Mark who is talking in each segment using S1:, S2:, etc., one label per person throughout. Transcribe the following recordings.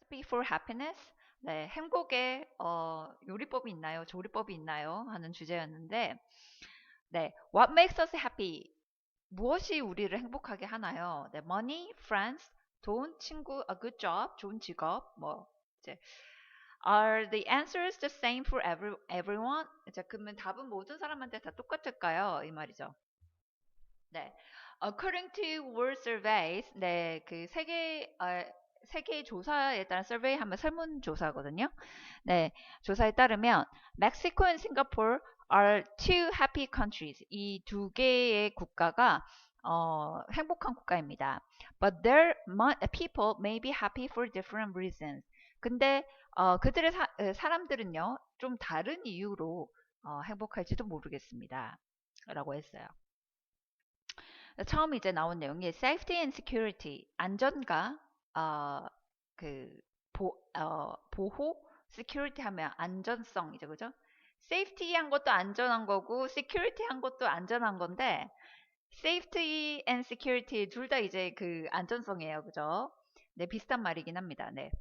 S1: recipe for happiness? 네, 행복의 요리법이 있나요? 조리법이 있나요? 하는 주제였는데, 네, what makes us happy? 무엇이 우리를 행복하게 하나요? 네, money, friends, 돈, 친구, a good job, 좋은 직업, 뭐 이제 are the answers the same for everyone? 이제 그러면 답은 모든 사람한테 다 똑같을까요? 이 말이죠. 네. According to World Surveys, 네, 그 세계 조사에 따른 survey 하면 설문조사거든요. 네, 조사에 따르면 Mexico and Singapore are two happy countries. 이 두 개의 국가가 행복한 국가입니다. But their people may be happy for different reasons. 근데 그들의 사람들은요, 좀 다른 이유로 행복할지도 모르겠습니다. 라고 했어요. 처음 이제 나온 내용이 safety and security, 안전과 어, 그 보호, security 하면 안전성이죠, 그죠? safety 한 것도 안전한 거고 security 한 것도 안전한 건데 safety and security 둘 다 이제 그 안전성이에요, 그죠? 네, 비슷한 말이긴 합니다. 네.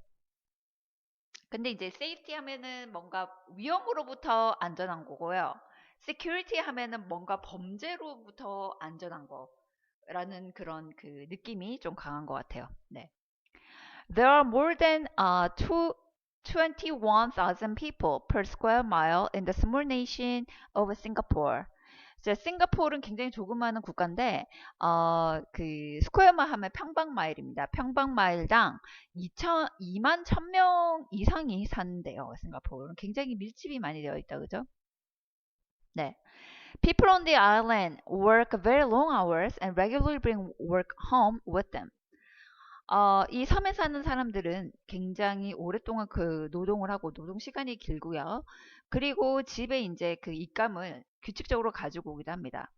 S1: 근데 이제 safety 하면은 뭔가 위험으로부터 안전한 거고요. security 하면은 뭔가 범죄로부터 안전한 거라는 그런 그 느낌이 좀 강한 것 같아요. 네. There are more than 21,000 people per square mile in the small nation of Singapore. 싱가포르는 굉장히 조그마한 국가인데 그 스퀘어만 하면 평방마일입니다. 평방마일당 2만 1000명 이상이 사는데요. 싱가포르는 굉장히 밀집이 많이 되어 있다. 그죠? 네. People on the island work very long hours and regularly bring work home with them. 이 섬에 사는 사람들은 굉장히 오랫동안 그 노동을 하고 노동 시간이 길고요. 그리고 집에 이제 그 입감을 규칙적으로 가지고 오기도 합니다.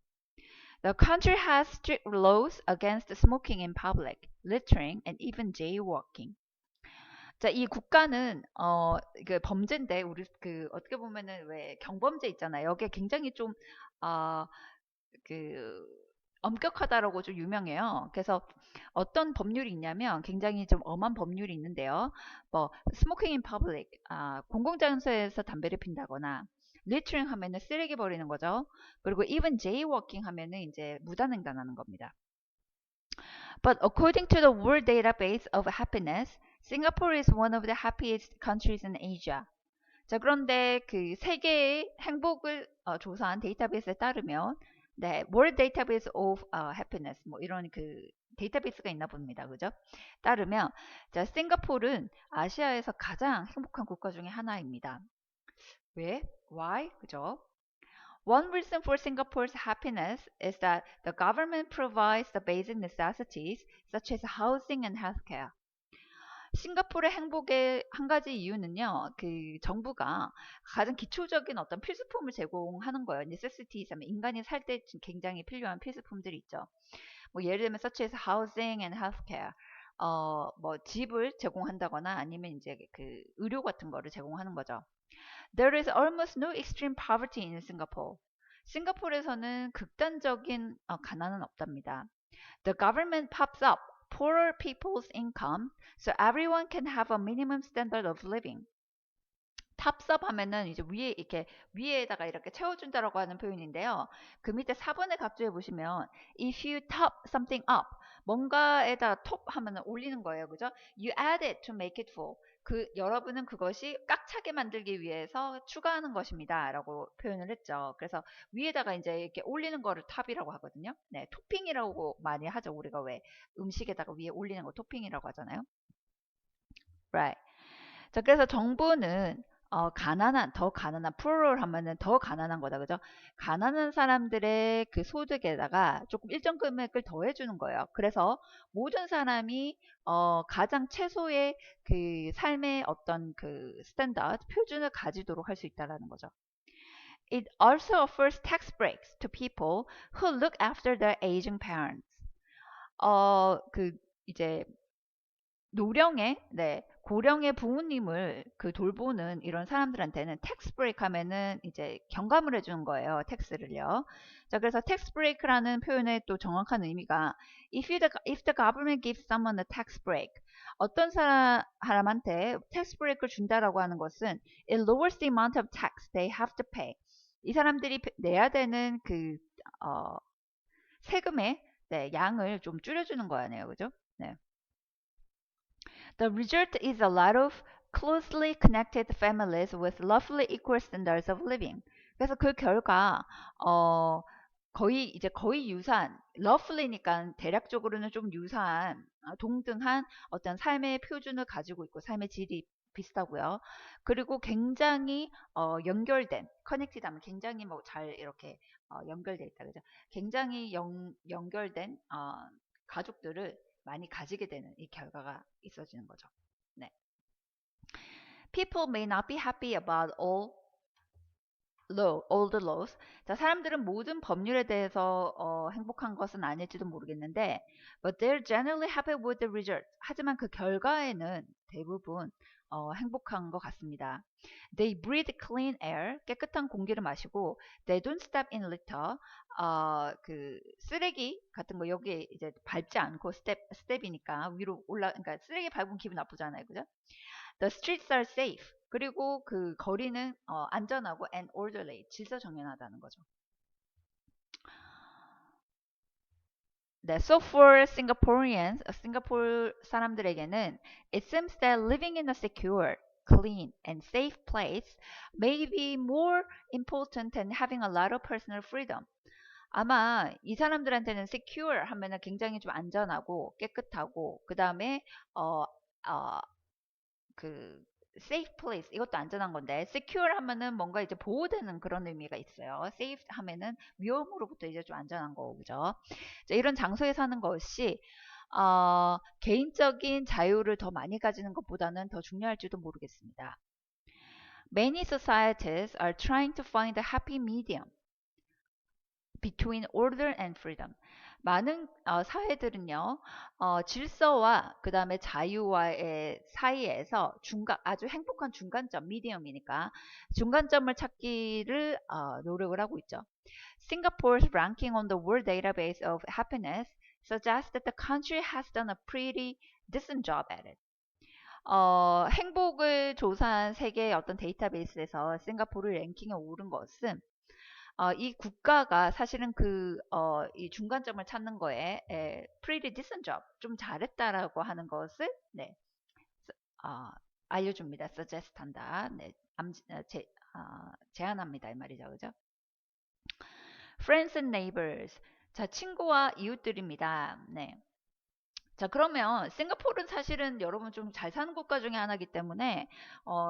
S1: The country has strict laws against smoking in public, littering, and even jaywalking. 자, 이 국가는 그 범죄인데 우리 그 어떻게 보면은 왜 경범죄 있잖아요. 여기에 굉장히 좀 그 엄격하다라고 좀 유명해요. 그래서 어떤 법률이 있냐면 굉장히 좀 엄한 법률이 있는데요. 뭐 smoking in public, 공공장소에서 담배를 핀다거나 littering 하면은 쓰레기 버리는 거죠. 그리고 even jaywalking 하면은 이제 무단횡단하는 겁니다. But according to the World Database of Happiness, Singapore is one of the happiest countries in Asia. 자, 그런데 그 세계의 행복을 조사한 데이터베이스에 따르면 네, World Database of Happiness 뭐 이런 그 데이터베이스가 있나 봅니다. 그죠? 따르면 자, 싱가포르는 아시아에서 가장 행복한 국가 중에 하나입니다. 왜? Why? 그죠? One reason for Singapore's happiness is that the government provides the basic necessities such as housing and healthcare. 싱가포르의 행복의 한 가지 이유는요, 그 정부가 가장 기초적인 어떤 필수품을 제공하는 거예요. necessities 하면 인간이 살 때 굉장히 필요한 필수품들이 있죠. 뭐 예를 들면 such as housing and healthcare. 뭐 집을 제공한다거나 아니면 이제 그 의료 같은 거를 제공하는 거죠. There is almost no extreme poverty in Singapore. 싱가포르에서는 극단적인 가난은 없답니다. The government pops up poorer people's income so everyone can have a minimum standard of living. 탑섭 하면은 이제 위에 이렇게 위에다가 이렇게 채워준다라고 하는 표현인데요. 그 밑에 4번의 각조에 보시면 if you top something up 뭔가에다 top 하면은 올리는 거예요. 그죠? You add it to make it full. 그 여러분은 그것이 꽉 차게 만들기 위해서 추가하는 것입니다. 라고 표현을 했죠. 그래서 위에다가 이제 이렇게 올리는 거를 탑이라고 하거든요. 네, 토핑이라고 많이 하죠. 우리가 왜 음식에다가 위에 올리는 거 토핑이라고 하잖아요. Right. 자, 그래서 정부는 더 가난한, poorer 하면은 더 가난한 거다, 그죠? 가난한 사람들의 그 소득에다가 조금 일정 금액을 더해주는 거예요. 그래서 모든 사람이 가장 최소의 그 삶의 어떤 그 스탠다드, 표준을 가지도록 할 수 있다라는 거죠. It also offers tax breaks to people who look after their aging parents. 그 이제 노령의 네, 고령의 부모님을 그 돌보는 이런 사람들한테는 텍스 브레이크 하면은 이제 경감을 해주는 거예요. 텍스를요. 자, 그래서 텍스 브레이크라는 표현의 또 정확한 의미가 if the government gives someone a tax break, 어떤 사람한테 텍스 브레이크를 준다라고 하는 것은 it lowers the amount of tax they have to pay. 이 사람들이 내야 되는 그 세금의 네, 양을 좀 줄여주는 거네요. 그죠? 네. The result is a lot of closely connected families with roughly equal standards of living. 그래서 그 결과 거의 유사한 roughly니까 대략적으로는 좀 유사한 동등한 어떤 삶의 표준을 가지고 있고 삶의 질이 비슷하고요. 그리고 굉장히 연결된 커넥티드 하면 굉장히 뭐 잘 이렇게 연결돼 있다 그죠? 굉장히 연결된 가족들을 많이 가지게 되는 이 결과가 있어지는 거죠. 네. People may not be happy about all the laws. 자, 사람들은 모든 법률에 대해서 행복한 것은 아닐지도 모르겠는데, but they're generally happy with the result. 하지만 그 결과에는 대부분 행복한 것 같습니다. They breathe clean air. 깨끗한 공기를 마시고, they don't step in litter. 그 쓰레기 같은 거 여기에 이제 밟지 않고 스텝이니까 위로 그러니까 쓰레기 밟으면 기분 나쁘잖아요, 그죠? The streets are safe. 그리고 그 거리는 안전하고 and orderly, 질서 정연하다는 거죠. 네, so for Singaporeans, 싱가포르 사람들에게는 it seems that living in a secure, clean, and safe place may be more important than having a lot of personal freedom. 아마 이 사람들한테는 secure 하면은 굉장히 좀 안전하고 깨끗하고 그 다음에 어, 어, 그 safe place 이것도 안전한 건데 secure 하면은 뭔가 이제 보호되는 그런 의미가 있어요. safe 하면은 위험으로부터 이제 좀 안전한 거고 그죠? 자, 이런 장소에 사는 것이 개인적인 자유를 더 많이 가지는 것보다는 더 중요할지도 모르겠습니다. Many societies are trying to find a happy medium between order and freedom. 많은 사회들은요, 질서와 그 다음에 자유와의 사이에서 아주 행복한 중간점, 미디엄이니까 중간점을 찾기를 노력을 하고 있죠. Singapore's ranking on the World Database of Happiness suggests that the country has done a pretty decent job at it. 행복을 조사한 세계의 어떤 데이터베이스에서 싱가포르 랭킹에 오른 것은 이 국가가 사실은 이 중간점을 찾는 거에 pretty decent job, 좀 잘했다라고 하는 것을 네, 알려줍니다. suggest 한다. 네, 제안합니다. 이 말이죠. 그죠? Friends and neighbors. 자, 친구와 이웃들입니다. 네. 자, 그러면 싱가포르는 사실은 여러분 좀 잘 사는 국가 중에 하나이기 때문에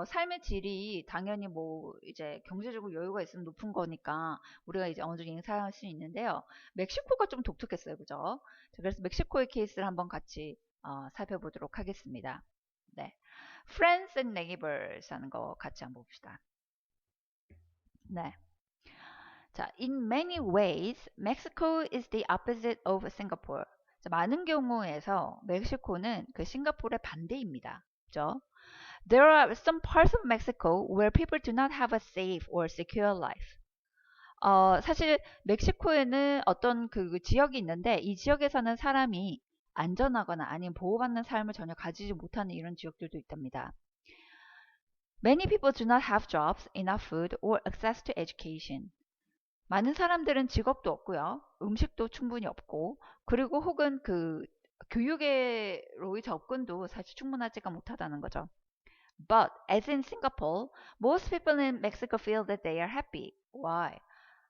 S1: 삶의 질이 당연히 뭐 이제 경제적으로 여유가 있으면 높은 거니까 우리가 이제 어느 정도 인상할 수 있는데요. 멕시코가 좀 독특했어요. 그죠? 자, 그래서 멕시코의 케이스를 한번 같이 살펴보도록 하겠습니다. 네. Friends and neighbors 하는 거 같이 한번 봅시다. 네. 자, in many ways, Mexico is the opposite of Singapore. 많은 경우에서 멕시코는 그 싱가포르의 반대입니다. 그죠? There are some parts of Mexico where people do not have a safe or secure life. 사실 멕시코에는 어떤 그 지역이 있는데 이 지역에 사는 사람이 안전하거나 아니면 보호받는 삶을 전혀 가지지 못하는 이런 지역들도 있답니다. Many people do not have jobs, enough food, or access to education. 많은 사람들은 직업도 없고요. 음식도 충분히 없고 그리고 혹은 그 교육에로의 접근도 사실 충분하지가 못하다는 거죠. But as in Singapore, most people in Mexico feel that they are happy. Why?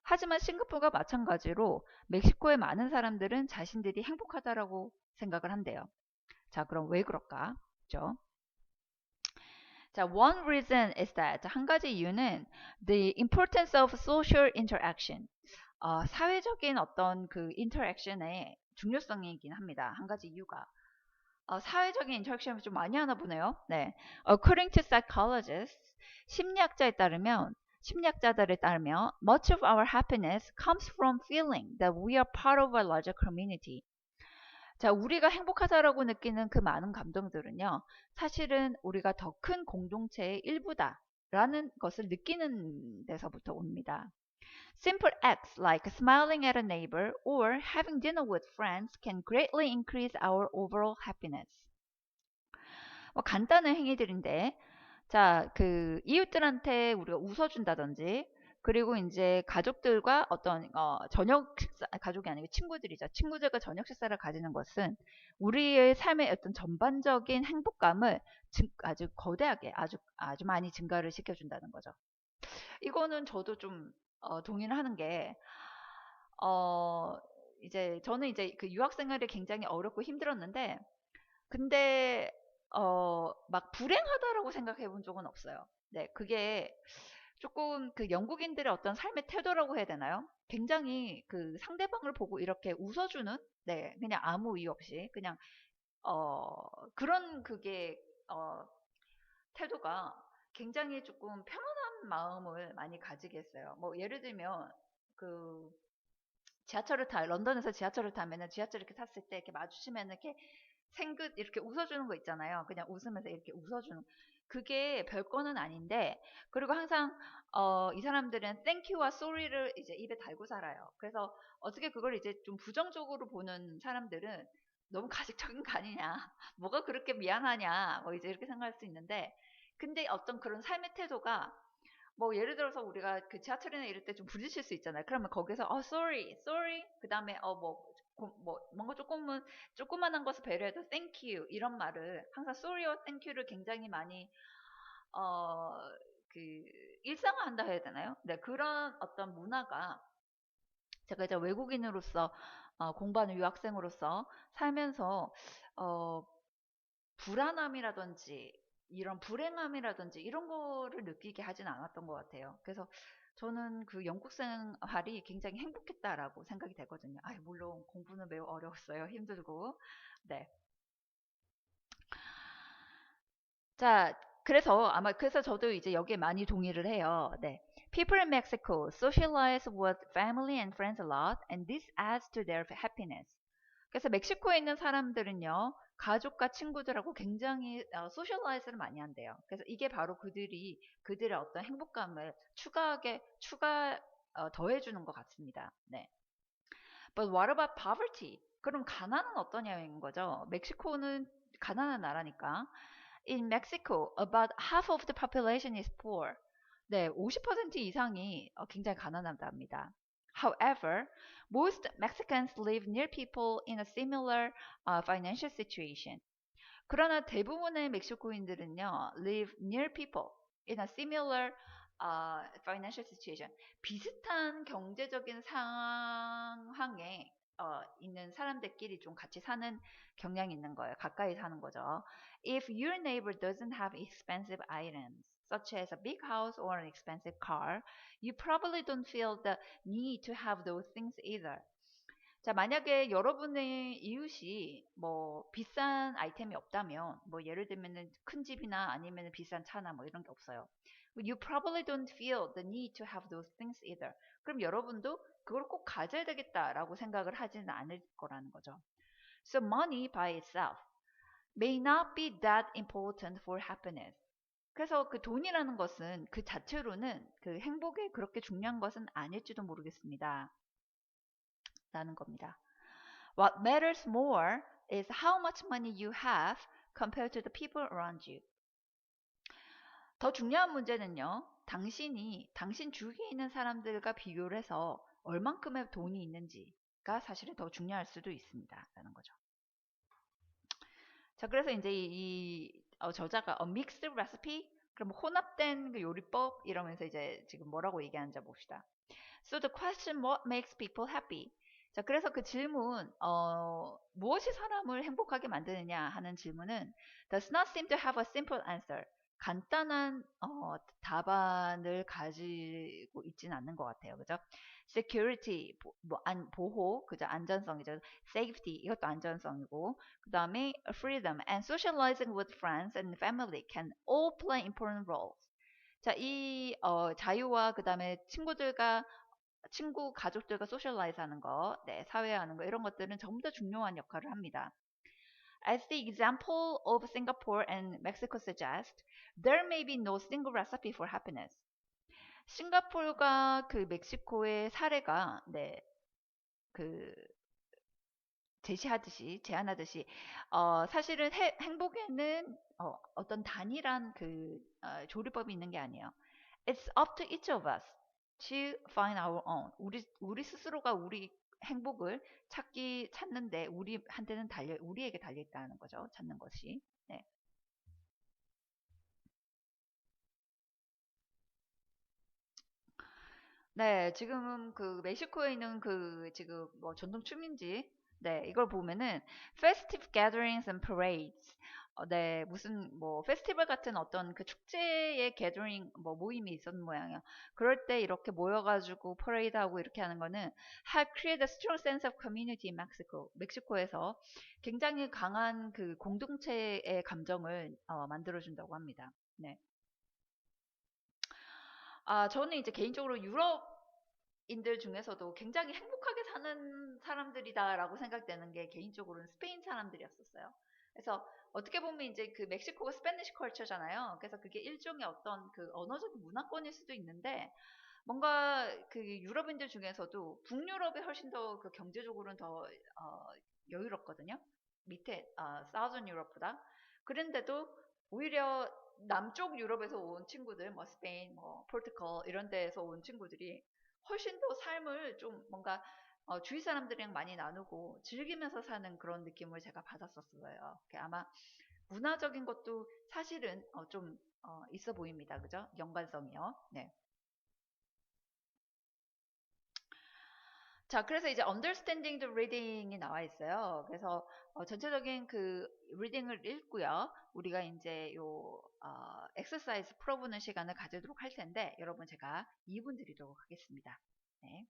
S1: 하지만 싱가포르가 마찬가지로 멕시코의 많은 사람들은 자신들이 행복하다라고 생각을 한대요. 자, 그럼 왜 그럴까? 그죠? 자, one reason is that 한 가지 이유는 the importance of social interaction. 사회적인 어떤 그 인터랙션의 중요성이긴 합니다. 한 가지 이유가 사회적인 인터랙션을 좀 많이 하나 보네요. 네. According to psychologists, 심리학자들에 따르면 much of our happiness comes from feeling that we are part of a larger community. 자, 우리가 행복하다라고 느끼는 그 많은 감정들은요, 사실은 우리가 더 큰 공동체의 일부다라는 것을 느끼는 데서부터 옵니다. Simple acts like smiling at a neighbor or having dinner with friends can greatly increase our overall happiness. 간단한 행위들인데, 자, 그 이웃들한테 우리가 웃어준다든지, 그리고 이제 가족들과 어떤 저녁 식사, 가족이 아니고 친구들이죠. 친구들과 저녁 식사를 가지는 것은 우리의 삶의 어떤 전반적인 행복감을 아주 거대하게, 아주 많이 증가를 시켜준다는 거죠. 이거는 저도 좀 동의를 하는 게, 어, 이제 저는 이제 그 유학 생활이 굉장히 어렵고 힘들었는데, 근데 막 불행하다라고 생각해 본 적은 없어요. 네, 그게 조금 그 영국인들의 어떤 삶의 태도라고 해야 되나요? 굉장히 그 상대방을 보고 이렇게 웃어주는, 네, 그냥 아무 이유 없이 그냥 그런 그게 어, 태도가 굉장히 조금 편안한 마음을 많이 가지게 했어요. 뭐 예를 들면 그 런던에서 지하철을 타면은 지하철 이렇게 탔을 때 이렇게 마주치면 이렇게 생긋 이렇게 웃어주는 거 있잖아요. 그냥 웃으면서 이렇게 웃어주는. 그게 별거는 아닌데, 그리고 항상, 이 사람들은 땡큐와 sorry를 이제 입에 달고 살아요. 그래서 어떻게 그걸 이제 좀 부정적으로 보는 사람들은 너무 가식적인 거 아니냐. 뭐가 그렇게 미안하냐. 뭐 이제 이렇게 생각할 수 있는데, 근데 어떤 그런 삶의 태도가 뭐 예를 들어서 우리가 그 지하철이나 이럴 때 좀 부딪힐 수 있잖아요. 그러면 거기서 sorry 그다음에 뭐 뭔가 조그만한 것을 배려해도 thank you 이런 말을 항상 sorry와 thank you를 굉장히 많이 어 그 일상화한다 해야 되나요? 네, 그런 어떤 문화가 제가 이제 외국인으로서 공부하는 유학생으로서 살면서 어 불안함이라든지 이런 불행함이라든지 이런 거를 느끼게 하진 않았던 것 같아요. 그래서 저는 그 영국 생활이 굉장히 행복했다라고 생각이 되거든요. 아, 물론 공부는 매우 어려웠어요. 힘들고. 네. 자, 그래서 저도 이제 여기에 많이 동의를 해요. 네. People in Mexico socialize with family and friends a lot, and this adds to their happiness. 그래서 멕시코에 있는 사람들은요, 가족과 친구들하고 굉장히 소셜라이즈를 많이 한대요. 그래서 이게 바로 그들의 어떤 행복감을 더해주는 것 같습니다. 네. But what about poverty? 그럼 가난은 어떠냐는 거죠. 멕시코는 가난한 나라니까. In Mexico, about half of the population is poor. 네, 50% 이상이 굉장히 가난하답니다. However, most Mexicans live near people in a similar financial situation. 그러나 대부분의 멕시코인들은요, live near people in a similar financial situation. 비슷한 경제적인 상황에 있는 사람들끼리 좀 같이 사는 경향이 있는 거예요. 가까이 사는 거죠. If your neighbor doesn't have expensive items, such as a big house or an expensive car, you probably don't feel the need to have those things either. 자, 만약에 여러분의 이웃이 뭐 비싼 아이템이 없다면, 뭐 예를 들면은 큰 집이나 아니면 비싼 차나 뭐 이런 게 없어요. You probably don't feel the need to have those things either. 그럼 여러분도 그걸 꼭 가져야 되겠다라고 생각을 하지는 않을 거라는 거죠. So money by itself may not be that important for happiness. 그래서 그 돈이라는 것은 그 자체로는 그 행복에 그렇게 중요한 것은 아닐지도 모르겠습니다. 라는 겁니다. What matters more is how much money you have compared to the people around you. 더 중요한 문제는요, 당신 주위에 있는 사람들과 비교를 해서 얼만큼의 돈이 있는지가 사실은 더 중요할 수도 있습니다. 라는 거죠. 자, 그래서 이제 저자가 A Mixed Recipe? 그럼 혼합된 그 요리법? 이러면서 이제 지금 뭐라고 얘기하는지 봅시다. So the question, what makes people happy? 자, 그래서 그 질문, 무엇이 사람을 행복하게 만드느냐 하는 질문은 does not seem to have a simple answer. 간단한 답안을 가지고 있지는 않는 것 같아요. 그죠? security, 보호, 그죠? 안전성이죠. safety, 이것도 안전성이고, 그 다음에 freedom and socializing with friends and family can all play important roles. 자, 이 자유와 그 다음에 친구들과 친구, 가족들과 소셜라이즈 하는 거, 네, 사회화하는 거, 이런 것들은 전부 다 중요한 역할을 합니다. As the example of Singapore and Mexico suggest, there may be no single recipe for happiness. 싱가포르가 그 멕시코의 사례가 네, 그 제안하듯이 사실은 행복에는 어떤 단일한 조리법이 있는 게 아니에요. It's up to each of us to find our own. 우리 스스로가 우리 행복을 찾는데 우리에게 달려 있다는 거죠. 찾는 것이. 네. 네, 지금 그 멕시코에 있는 지금 뭐 전통 춤인지 네, 이걸 보면은 festive gatherings and parades. 네, 무슨 뭐 페스티벌 같은 어떤 그 축제의 gathering 뭐 모임이 있었는 모양이에요. 그럴 때 이렇게 모여가지고 퍼레이드하고 이렇게 하는 거는 have created a strong sense of community in Mexico. 멕시코에서 굉장히 강한 그 공동체의 감정을 만들어준다고 합니다. 네. 저는 이제 개인적으로 유럽인들 중에서도 굉장히 행복하게 사는 사람들이다라고 생각되는 게 개인적으로는 스페인 사람들이었었어요. 그래서 어떻게 보면 이제 그 멕시코가 스페니쉬 컬처잖아요. 그래서 그게 일종의 어떤 그 언어적인 문화권일 수도 있는데 뭔가 그 유럽인들 중에서도 북유럽이 훨씬 더 그 경제적으로는 더 여유롭거든요. 밑에 사우전 유럽보다. 그런데도 오히려 남쪽 유럽에서 온 친구들, 뭐 스페인, 뭐 포르투갈 이런 데에서 온 친구들이 훨씬 더 삶을 좀 뭔가 주위 사람들이랑 많이 나누고 즐기면서 사는 그런 느낌을 제가 받았었어요. 아마 문화적인 것도 사실은 좀 있어 보입니다. 그죠? 연관성이요. 네. 자, 그래서 이제 understanding the reading이 나와 있어요. 그래서 전체적인 그 reading을 읽고요. 우리가 이제 exercise 풀어보는 시간을 가지도록 할 텐데 여러분 제가 2분 드리도록 하겠습니다. 네.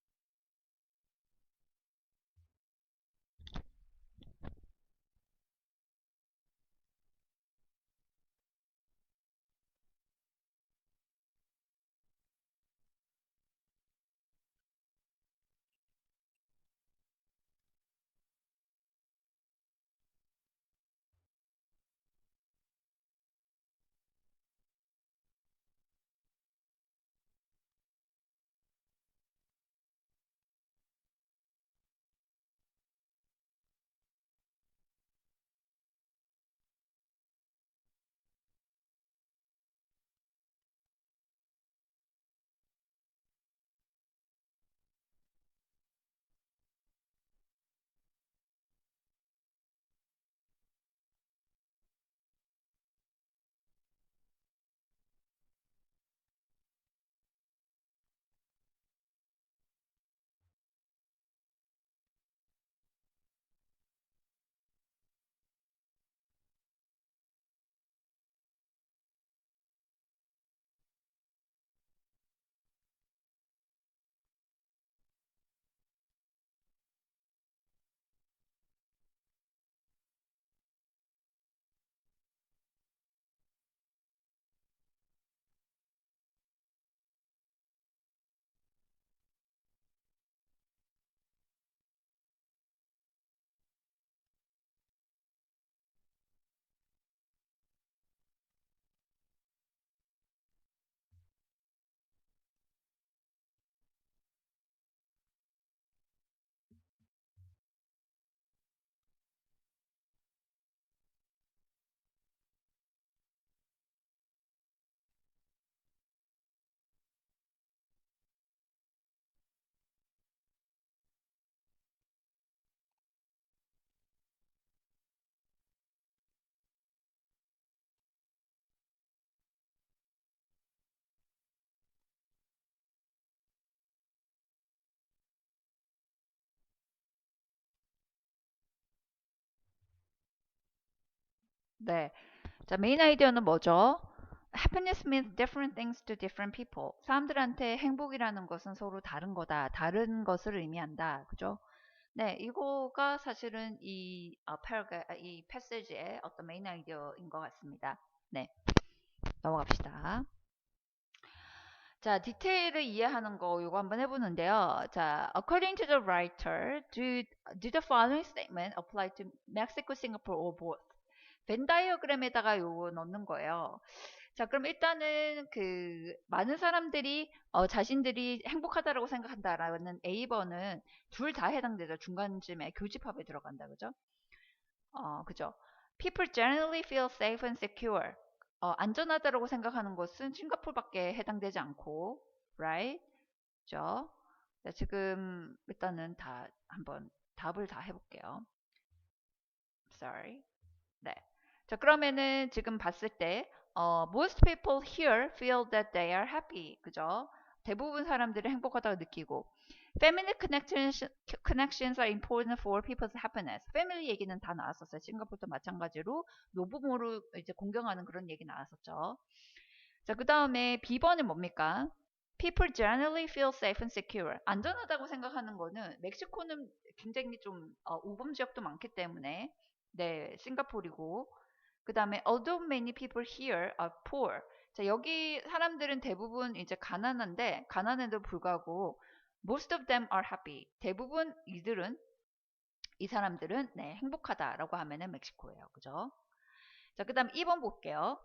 S1: 네. 자, 메인 아이디어는 뭐죠? Happiness means different things to different people. 사람들한테 행복이라는 것은 서로 다른 거다. 다른 것을 의미한다. 그죠? 네, 이거가 사실은 이 패시지의 어떤 메인 아이디어인 것 같습니다. 네, 넘어갑시다. 자, 디테일을 이해하는 거 요거 한번 해보는데요. 자, according to the writer, do the following statement apply to Mexico, Singapore, or both? 벤 다이어그램에다가 요거 넣는 거예요. 자, 그럼 일단은 그 많은 사람들이 자신들이 행복하다라고 생각한다라는 A번은 둘 다 해당되죠. 중간쯤에 교집합에 들어간다, 그죠? 그죠? People generally feel safe and secure. 안전하다라고 생각하는 것은 싱가포르밖에 해당되지 않고, right? 그죠? 자, 지금 일단은 다 한번 답을 다 해볼게요. Sorry. 네. 자, 그러면은 지금 봤을 때, most people here feel that they are happy. 그죠? 대부분 사람들이 행복하다고 느끼고, family connections are important for people's happiness. family 얘기는 다 나왔었어요. 싱가포르도 마찬가지로 노부모를 이제 공경하는 그런 얘기 나왔었죠. 자, 그 다음에 B번은 뭡니까? People generally feel safe and secure. 안전하다고 생각하는 거는 멕시코는 굉장히 좀 우범 지역도 많기 때문에 네, 싱가포르이고 그 다음에 although many people here are poor. 자, 여기 사람들은 대부분 이제 가난한데 가난에도 불구하고 most of them are happy. 대부분 이 사람들은 네, 행복하다라고 하면은 멕시코예요. 그죠? 자, 그 다음 2번 볼게요.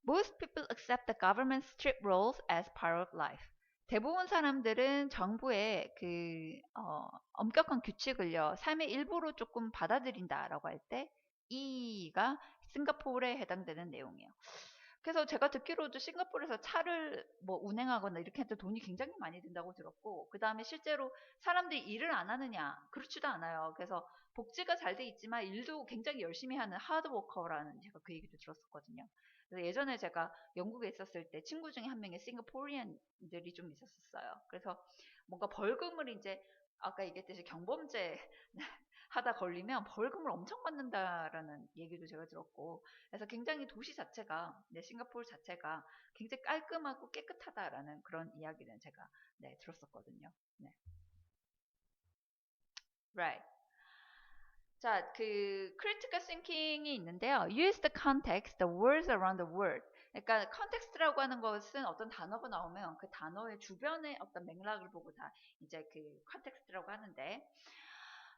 S1: Most people accept the government's strict rules as part of life. 대부분 사람들은 정부의 엄격한 규칙을요, 삶의 일부로 조금 받아들인다라고 할 때, 이가 싱가포르에 해당되는 내용이에요. 그래서 제가 듣기로도 싱가포르에서 차를 뭐 운행하거나 이렇게 해도 돈이 굉장히 많이 든다고 들었고, 그 다음에 실제로 사람들이 일을 안 하느냐? 그렇지도 않아요. 그래서 복지가 잘 돼 있지만 일도 굉장히 열심히 하는 하드워커라는 제가 그 얘기도 들었었거든요. 그래서 예전에 제가 영국에 있었을 때 친구 중에 한 명의 싱가포리안들이 좀 있었어요. 그래서 뭔가 벌금을 이제 아까 얘기했듯이 경범죄 하다 걸리면 벌금을 엄청 받는다라는 얘기도 제가 들었고, 그래서 굉장히 도시 자체가, 네, 싱가포르 자체가 굉장히 깔끔하고 깨끗하다라는 그런 이야기는 제가 네, 들었었거든요. 네. Right. 자, 그 critical thinking이 있는데요. Use the context, the words around the word. 그러니까 context라고 하는 것은 어떤 단어가 나오면 그 단어의 주변의 어떤 맥락을 보고 다 이제 그 context라고 하는데,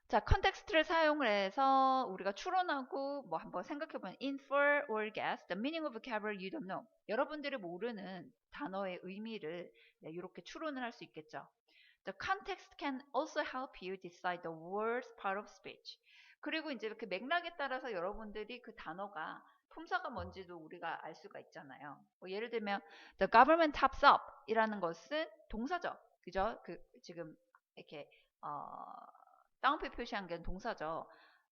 S1: 자, 컨텍스트를 사용을 해서 우리가 추론하고 뭐 한번 생각해보면 infer or guess the meaning of vocabulary you don't know. 여러분들이 모르는 단어의 의미를 네, 이렇게 추론을 할 수 있겠죠. The context can also help you decide the word's part of speech. 그리고 이제 이렇게 맥락에 따라서 여러분들이 그 단어가 품사가 뭔지도 우리가 알 수가 있잖아요. 뭐 예를 들면 the government tops up 이라는 것은 동사죠. 그죠? 그 지금 이렇게 다운표 표시한 게 동사죠.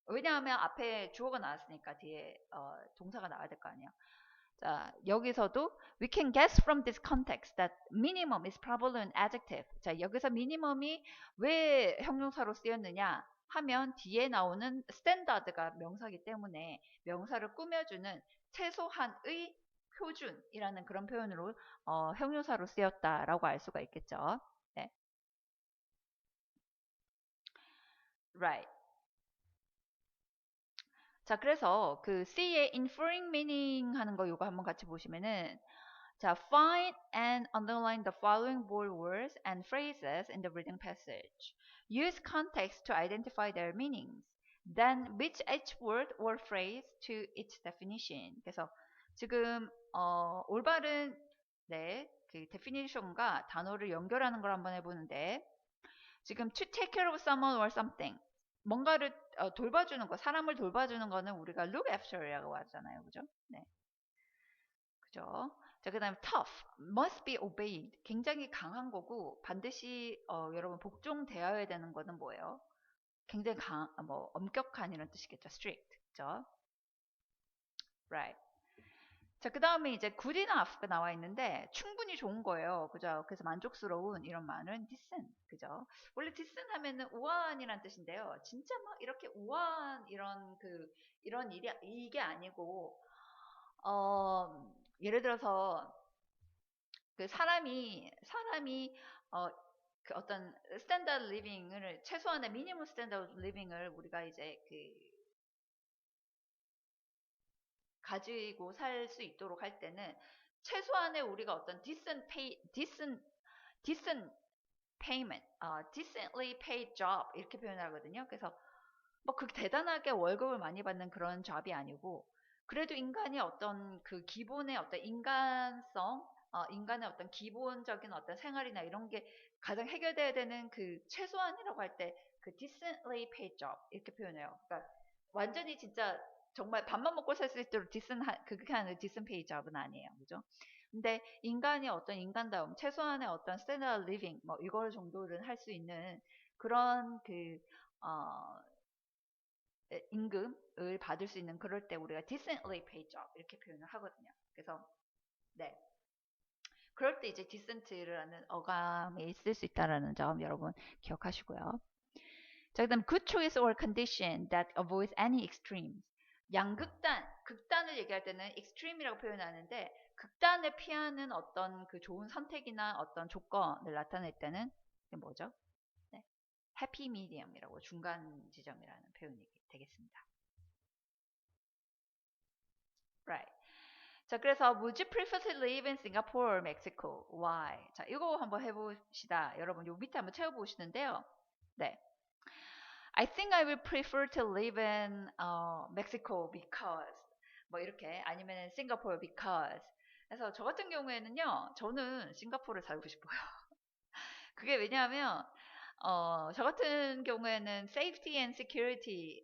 S1: 왜냐하면 앞에 주어가 나왔으니까 뒤에 동사가 나와야 될 거 아니에요. 자, 여기서도 we can guess from this context that minimum is probably an adjective. 자, 여기서 minimum이 왜 형용사로 쓰였느냐 하면 뒤에 나오는 standard가 명사이기 때문에 명사를 꾸며주는 최소한의 표준이라는 그런 표현으로 형용사로 쓰였다라고 알 수가 있겠죠. 네. Right. 자, 그래서 그 C의 inferring meaning 하는 거 이거 한번 같이 보시면은 자, find and underline the following bold words and phrases in the reading passage. Use context to identify their meanings. Then match each word or phrase to its definition. 그래서 지금 올바른 네, 그 definition과 단어를 연결하는 걸 한번 해보는데 지금 to take care of someone or something 뭔가를 돌봐주는 거, 사람을 돌봐주는 거는 우리가 look after라고 하잖아요. 그죠? 네. 그죠? 자, 그 다음에 tough, must be obeyed. 굉장히 강한 거고, 반드시, 여러분, 복종되어야 되는 거는 뭐예요? 굉장히 엄격한 이런 뜻이겠죠. strict. 그죠? Right. 자, 그 다음에 이제 good enough가 나와 있는데, 충분히 좋은 거예요. 그죠? 그래서 만족스러운 이런 말은 decent. 그죠? 원래 decent 하면은 우아한이란 뜻인데요. 진짜 막 이렇게 우아한 이런 일이, 이게 아니고, 예를 들어서, 그 사람이 그 어떤 스탠다드 리빙을 최소한의 미니멈 스탠다드 리빙을 우리가 이제 그 가지고 살 수 있도록 할 때는 최소한의 우리가 어떤 decent payment, decently paid job 이렇게 표현하거든요. 그래서 뭐 그렇게 대단하게 월급을 많이 받는 그런 잡이 아니고 그래도 인간이 어떤 그 기본의 어떤 인간성, 인간의 어떤 기본적인 어떤 생활이나 이런 게 가장 해결돼야 되는 그 최소한이라고 할 때 그 decently paid job 이렇게 표현해요. 그러니까 완전히 진짜 정말 밥만 먹고 살 수 있도록 그렇게 하는 decent paid job은 아니에요. 그죠? 근데 인간이 어떤 인간다움, 최소한의 어떤 standard living, 뭐 이걸 정도는 할 수 있는 그런 어, 임금을 받을 수 있는 그럴 때 우리가 decently paid job 이렇게 표현을 하거든요. 그래서 네. 그럴 때 이제 decent라는 어감이 있을 수 있다라는 점 여러분 기억하시고요. 자, 그다음 good choice or condition that avoids any extremes. 극단을 얘기할 때는 extreme이라고 표현하는데 극단을 피하는 어떤 그 좋은 선택이나 어떤 조건을 나타낼 때는 이게 뭐죠? 네. happy medium이라고 중간 지점이라는 표현이 되겠습니다. Right. 자, 그래서 would you prefer to live in Singapore or Mexico? Why? 자, 이거 한번 해봅시다. 여러분, 요 밑에 한번 채워보시는데요. 네. I think I will prefer to live in Mexico because 뭐 이렇게 아니면 Singapore because 그래서 저 같은 경우에는요. 저는 싱가포르를 살고 싶어요. 그게 왜냐하면 저 같은 경우에는 safety and security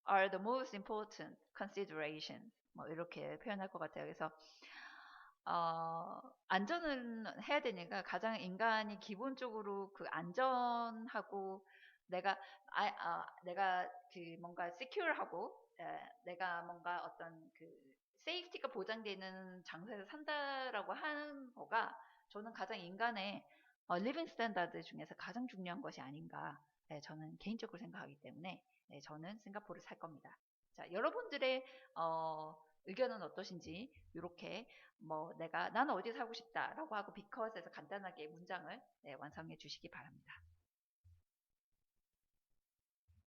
S1: are the most important considerations. 뭐 이렇게 표현할 것 같아요. 그래서 안전은 해야 되니까 가장 인간이 기본적으로 그 안전하고 내가 내가 그 뭔가 secure하고 내가 뭔가 어떤 그 세이프티가 보장되는 장소에서 산다라고 하는 거가 저는 가장 인간의 리빙 스탠다드 중에서 가장 중요한 것이 아닌가 저는 개인적으로 생각하기 때문에 저는 싱가포르를 살 겁니다. 자, 여러분들의 의견은 어떠신지 이렇게 뭐 나는 어디 살고 싶다라고 하고 비컷에서 간단하게 문장을 완성해 주시기 바랍니다.